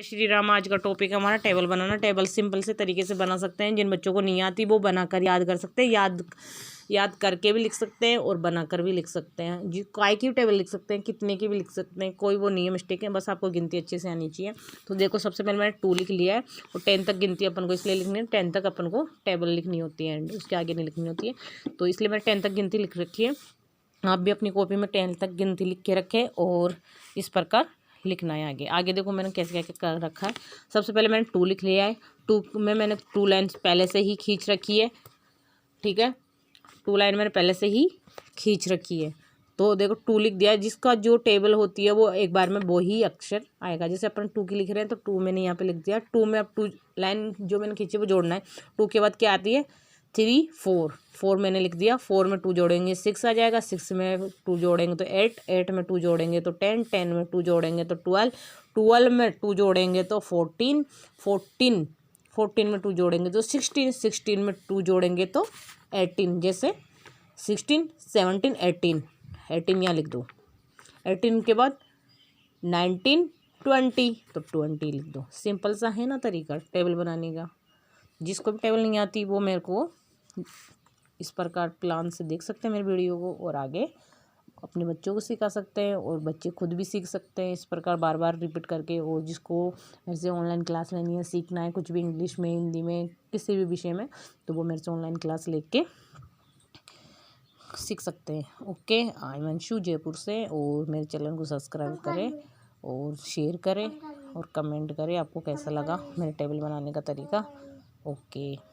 जय श्री राम। आज का टॉपिक है हमारा टेबल बनाना। टेबल सिंपल से तरीके से बना सकते हैं। जिन बच्चों को नहीं आती वो बनाकर याद कर सकते हैं, याद करके भी लिख सकते हैं और बनाकर भी लिख सकते हैं। जी काय की टेबल लिख सकते हैं, कितने की भी लिख सकते हैं, कोई वो नहीं है मिस्टेक है, बस आपको गिनती अच्छे से आनी चाहिए। तो देखो सबसे पहले मैंने 2 लिख लिया है और 10 तक गिनती अपन को इसलिए लिखनी है, 10 तक अपन को टेबल लिखनी होती है, उसके आगे नहीं लिखनी होती है। तो इसलिए मैंने 10 तक गिनती लिख रखी है। आप भी अपनी कॉपी में 10 तक गिनती लिख के रखें और इस प्रकार लिखना है। आगे आगे देखो मैंने कैसे क्या कर रखा है। सबसे पहले मैंने 2 लिख लिया है। 2 में मैंने 2 लाइन्स पहले से ही खींच रखी है, ठीक है। 2 लाइन मैंने पहले से ही खींच रखी है। तो देखो 2 लिख दिया है। जिसका जो टेबल होती है वो एक बार में वो ही अक्षर आएगा। जैसे अपन 2 की लिख रहे हैं तो 2 मैंने यहाँ पे लिख दिया। 2 में अब 2 लाइन जो मैंने खींची वो जोड़ना है। 2 के बाद क्या आती है 3 4 4 मैंने लिख दिया। 4 में 2 जोड़ेंगे 6 आ जाएगा। 6 में 2 जोड़ेंगे तो 8 8 में 2 जोड़ेंगे तो 10 10 में 2 जोड़ेंगे तो 12 12 में 2 जोड़ेंगे तो 14 14 14 में 2 जोड़ेंगे तो 16 16 में 2 जोड़ेंगे तो 18। जैसे 16 17 18 18 यहाँ लिख दो। 18 के बाद 19 20 तो 20 लिख दो। सिंपल सा है ना तरीका टेबल बनाने का। जिसको भी टेबल नहीं आती वो मेरे को इस प्रकार प्लान से देख सकते हैं मेरे वीडियो को और आगे अपने बच्चों को सिखा सकते हैं और बच्चे खुद भी सीख सकते हैं इस प्रकार बार बार रिपीट करके। और जिसको ऐसे ऑनलाइन क्लास लेनी है, सीखना है कुछ भी, इंग्लिश में, हिंदी में, किसी भी विषय में, तो वो मेरे से ऑनलाइन क्लास लेके सीख सकते हैं। ओके, आई वंशु जयपुर से। और मेरे चैनल को सब्सक्राइब करें और शेयर करें और कमेंट करें आपको कैसा लगा मेरे टेबल बनाने का तरीका। ओके।